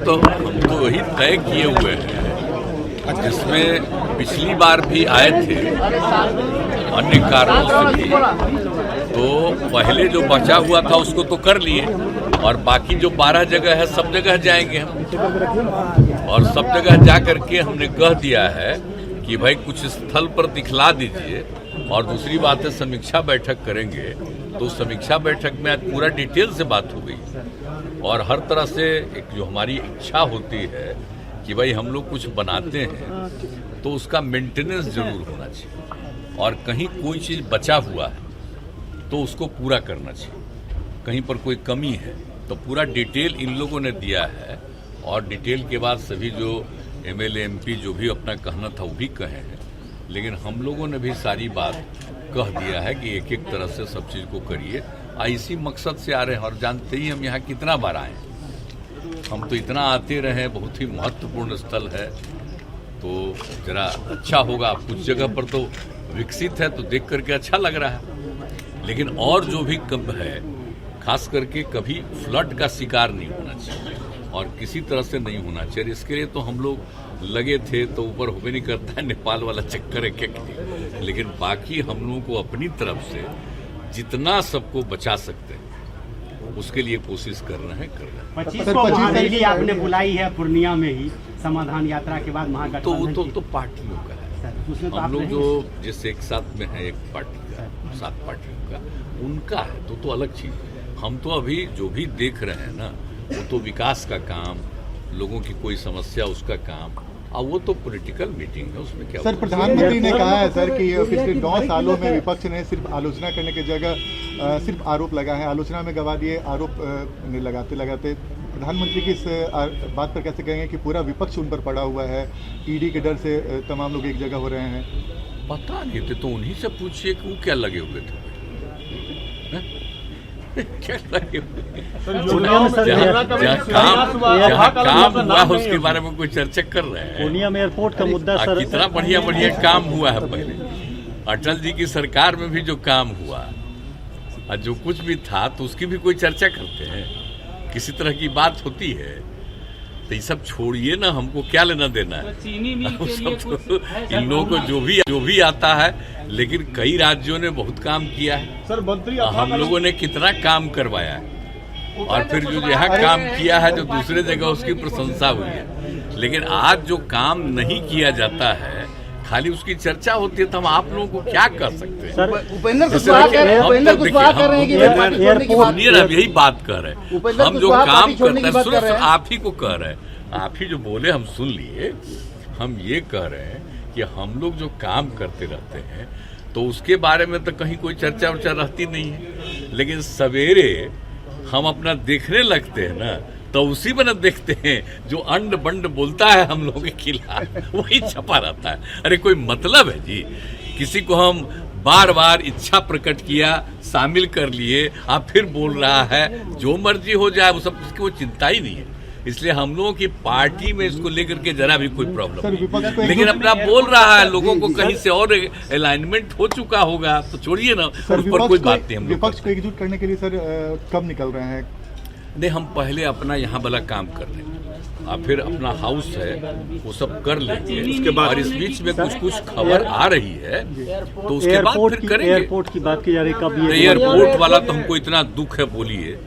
तो हम तो वही तय किए हुए हैं जिसमें पिछली बार भी आए थे अन्य कारणों से भी, तो पहले जो बचा हुआ था उसको तो कर लिए और बाकी जो 12 जगह है सब जगह जाएंगे हम। और सब जगह जा करके हमने कह दिया है कि भाई कुछ स्थल पर दिखला दीजिए। और दूसरी बात है समीक्षा बैठक करेंगे, तो समीक्षा बैठक में आज पूरा डिटेल से बात हो गई और हर तरह से एक जो हमारी इच्छा होती है कि भाई हम लोग कुछ बनाते हैं तो उसका मेंटेनेंस जरूर होना चाहिए और कहीं कोई चीज़ बचा हुआ है तो उसको पूरा करना चाहिए। कहीं पर कोई कमी है तो पूरा डिटेल इन लोगों ने दिया है और डिटेल के बाद सभी जो एमएलए एमपी जो भी अपना कहना था वो भी कहे हैं, लेकिन हम लोगों ने भी सारी बात कह दिया है कि एक एक तरह से सब चीज़ को करिए। इसी मकसद से आ रहे हैं और जानते ही हम यहाँ कितना बार आए हैं, हम तो इतना आते रहे, बहुत ही महत्वपूर्ण स्थल है। तो जरा अच्छा होगा, कुछ जगह पर तो विकसित है तो देख करके अच्छा लग रहा है, लेकिन और जो भी कम है खास करके कभी फ्लड का शिकार नहीं होना चाहिए और किसी तरह से नहीं होना चाहिए। इसके लिए तो हम लोग लगे थे, तो ऊपर होबे नहीं करता है नेपाल वाला चक्कर है क्या, लेकिन बाकी हम लोगों को अपनी तरफ से जितना सबको बचा सकते हैं उसके लिए कोशिश कर रहे हैं। 25 को महारैली आपने बुलाई है पूर्णिया में ही समाधान यात्रा के बाद महागठबंधन तो पार्टियों का है, हम लोग जो जिस एक साथ में है एक पार्टी का, 7 पार्टियों का उनका है तो अलग चीज है। हम तो अभी जो भी देख रहे हैं ना वो तो विकास का काम, लोगों की कोई समस्या उसका काम, और वो तो पॉलिटिकल मीटिंग है, उसमें क्या। सर प्रधानमंत्री ने कहा है सर कि पिछले 9 सालों में विपक्ष ने सिर्फ आलोचना करने की जगह सिर्फ आरोप लगा है, आलोचना में गवा दिए, आरोप लगाते लगाते प्रधानमंत्री की इस बात पर कैसे कहेंगे कि पूरा विपक्ष उन पर पड़ा हुआ है, ईडी के डर से तमाम लोग एक जगह हो रहे हैं। पता नहीं थे तो उन्हीं से पूछिए कि वो क्या लगे हुए थे क्या लगे हुए, जहाँ काम हुआ उसके बारे में कोई चर्चा कर रहे हैं। पूर्णिया में एयरपोर्ट का मुद्दा सर, कितना बढ़िया काम हुआ है। पहले अटल जी की सरकार में भी जो काम हुआ और जो कुछ भी था तो उसकी भी कोई चर्चा करते हैं, किसी तरह की बात होती है। तो ये सब छोड़िए ना, हमको क्या लेना देना है। सब तो इन लोगों को जो भी आता है, लेकिन कई राज्यों ने बहुत काम किया है सर, मंत्री हम लोगों ने कितना काम करवाया है और फिर जो यहाँ काम किया है जो दूसरे जगह उसकी प्रशंसा हुई है। लेकिन आज जो काम नहीं किया जाता है खाली उसकी चर्चा होती है, तो हम आप लोगों को क्या कर सकते हैं। सर उपेंद्र कुशवाहा कह रहे हैं कि यही बात कर रहे हैं, हम जो काम करते हैं सिर्फ आप ही को कह रहे हैं, आप ही जो बोले हम सुन लिए। हम ये कह रहे हैं कि हम लोग जो काम करते रहते हैं तो उसके बारे में तो कहीं कोई चर्चा वर्चा रहती नहीं है, लेकिन सवेरे हम अपना देखने लगते हैं ना तो उसी में न देखते हैं जो अंड बंड बोलता है हम लोगों के खिलाफ वही छपा रहता है। अरे कोई मतलब है जी, किसी को हम बार बार इच्छा प्रकट किया, शामिल कर लिए, आप फिर बोल रहा है जो मर्जी हो जाए, वो सब इसकी वो चिंता ही नहीं है। इसलिए हम लोगों की पार्टी में इसको लेकर के जरा भी कोई प्रॉब्लम नहीं, लेकिन अपना बोल रहा है, लोगों को कहीं से और अलाइनमेंट हो चुका होगा तो छोड़िए ना, उस पर कोई बात नहीं। हम विपक्ष को एकजुट करने के लिए सर कब निकल रहे हैं? नहीं, हम पहले अपना यहाँ वाला काम कर लेंगे और फिर अपना हाउस है वो सब कर लेंगे उसके बाद, और इस बीच में कुछ खबर आ रही है तो उसके बाद फिर करेंगे। एयरपोर्ट की बात की जा रही है, कब एयरपोर्ट वाला तो हमको इतना दुख है, बोलिए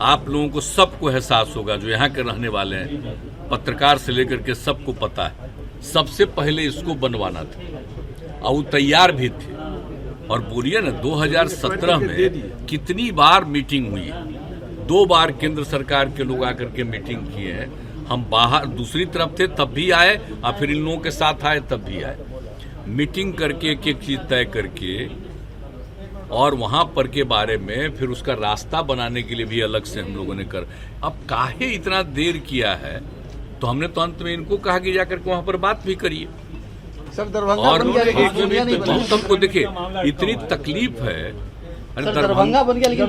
आप लोगों को सबको एहसास होगा जो यहाँ के रहने वाले हैं, पत्रकार से लेकर के सबको पता है, सबसे पहले इसको बनवाना था और वो तैयार भी थे। और बोलिए ना 2017 में कितनी बार मीटिंग हुई है, 2 बार केंद्र सरकार के लोग आकर के मीटिंग किए हैं, हम बाहर दूसरी तरफ थे तब भी आए और फिर इन लोगों के साथ आए तब भी आए, मीटिंग करके एक एक चीज तय करके और वहां पर के बारे में फिर उसका रास्ता बनाने के लिए भी अलग से हम लोगों ने कर। अब काहे इतना देर किया है, तो हमने तो अंत में इनको कहा कि जाकर के वहां पर बात भी करिए। सर दरभंगा और सबको देखिए इतनी तकलीफ है। दरभंगा बन गया, लेकिन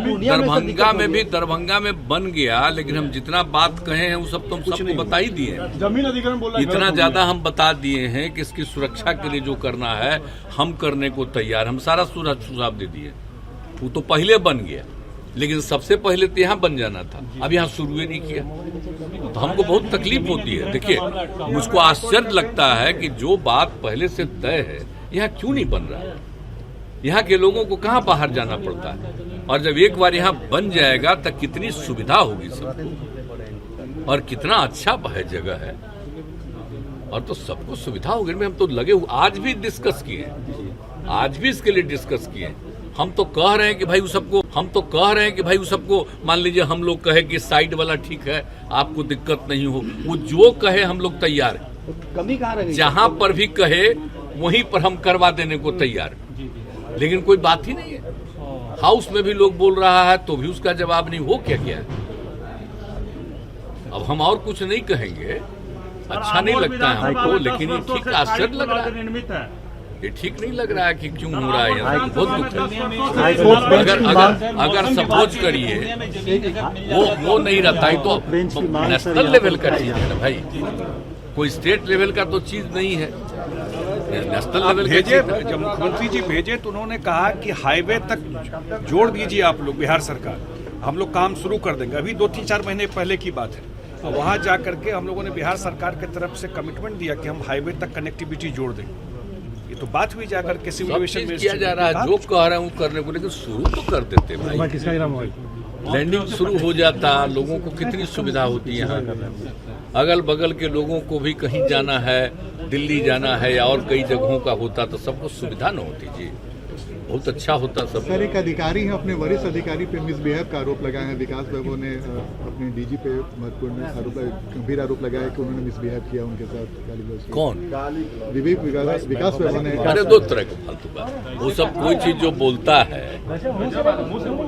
दरभंगा में बन गया, लेकिन हम जितना बात कहे हैं वो सब तो हम सबको बता ही दिए हैं। जमीन अधिग्रहण बोला, इतना ज्यादा हम बता दिए हैं कि इसकी सुरक्षा के लिए जो करना है हम करने को तैयार, हम सारा सुझाव दे दिए। वो तो पहले बन गया, लेकिन सबसे पहले तो यहाँ बन जाना था, अब यहाँ शुरू ही नहीं किया, तो हमको बहुत तकलीफ होती है। देखिए, मुझको आश्चर्य लगता है कि जो बात पहले से तय है यहाँ क्यों नहीं बन रहा है। यहाँ के लोगों को कहाँ बाहर जाना पड़ता है, और जब एक बार यहाँ बन जाएगा तो कितनी सुविधा होगी सबको, और कितना अच्छा है जगह है, और तो सबको सुविधा होगी। हम तो लगे हुए, आज भी डिस्कस किए, आज भी इसके लिए डिस्कस किए। हम तो कह रहे हैं कि भाई उस सबको मान लीजिए हम लोग कहे कि साइड वाला ठीक है, आपको दिक्कत नहीं हो, वो जो कहे हम लोग तैयार हैं। कमी कहाँ रह गई? जहां पर भी कहे वहीं पर हम करवा देने को तैयार, लेकिन कोई बात ही नहीं है। हाउस में भी लोग बोल रहा है तो भी उसका जवाब नहीं। हो क्या है, अब हम और कुछ नहीं कहेंगे, अच्छा नहीं लगता है हमको, लेकिन ये ठीक आश्चर्य लग रहा है, ये ठीक नहीं लग रहा है कि क्यों हो रहा है यहाँ, बहुत दुख है। अगर सपोज करिए वो नहीं रहता है तो नेशनल लेवल का चीज है ना भाई, कोई स्टेट लेवल का तो चीज नहीं है, नेशनल लेवल भेजे। जब मुख्यमंत्री जी भेजे तो उन्होंने कहा कि हाईवे तक जोड़ दीजिए आप लोग, बिहार सरकार, हम लोग काम शुरू कर देंगे। अभी 2-3-4 महीने पहले की बात है। वहां जा करके हम लोगों ने बिहार सरकार की तरफ से कमिटमेंट दिया कि हम हाईवे तक कनेक्टिविटी जोड़ देंगे। ये तो बात हुई जाकर के सिविल एविएशन में किया जा रहा है, जो कह रहा हूँ करने को, लेकिन शुरू तो कर देते भाई। लैंडिंग शुरू हो जाता, लोगों को कितनी सुविधा होती है यहाँ, अगल बगल के लोगों को भी कहीं जाना है, दिल्ली जाना है या और कई जगहों का होता तो सबको सुविधा न होती जी, बहुत अच्छा होता सब। सर, एक अधिकारी हैं, अपने वरिष्ठ अधिकारी पे मिसबिहेव का आरोप लगाया है। विकास बाबू ने अपने डीजी पे महत्वपूर्ण गंभीर आरोप लगाया कि उन्होंने मिसबिहेव किया उनके साथ। कौन? विकास बाबू ने। अरे दो तरह के फालतू बात, वो सब कोई चीज जो बोलता है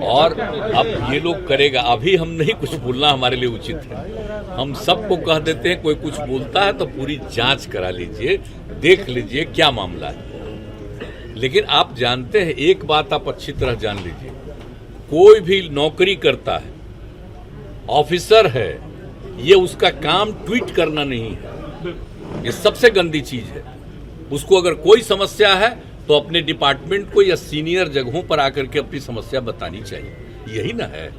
और अब ये लोग करेगा, अभी हम नहीं कुछ बोलना हमारे लिए उचित है। हम सबको कह देते हैं कोई कुछ बोलता है तो पूरी जांच करा लीजिए, देख लीजिए क्या मामला है। लेकिन आप जानते हैं, एक बात आप अच्छी तरह जान लीजिए, कोई भी नौकरी करता है, ऑफिसर है, ये उसका काम ट्वीट करना नहीं है, ये सबसे गंदी चीज है। उसको अगर कोई समस्या है तो अपने डिपार्टमेंट को या सीनियर जगहों पर आकर के अपनी समस्या बतानी चाहिए, यही ना है,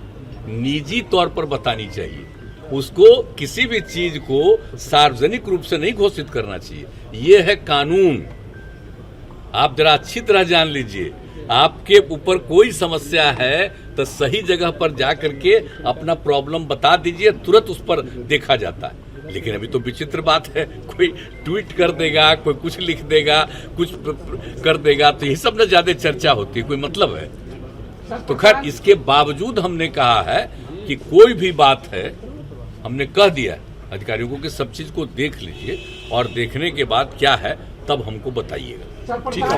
निजी तौर पर बतानी चाहिए। उसको किसी भी चीज को सार्वजनिक रूप से नहीं घोषित करना चाहिए, ये है कानून। आप जरा अच्छी तरह जान लीजिए, आपके ऊपर कोई समस्या है तो सही जगह पर जाकर के अपना प्रॉब्लम बता दीजिए, तुरंत उस पर देखा जाता है। लेकिन अभी तो विचित्र बात है, कोई ट्वीट कर देगा, कोई कुछ लिख देगा, कुछ कर देगा, तो यही सब न ज्यादा चर्चा होती है, कोई मतलब है। तो खैर, इसके बावजूद हमने कहा है कि कोई भी बात है, हमने कह दिया अधिकारियों को कि सब चीज को देख लीजिए, और देखने के बाद क्या है तब हमको बताइएगा। ठीक है।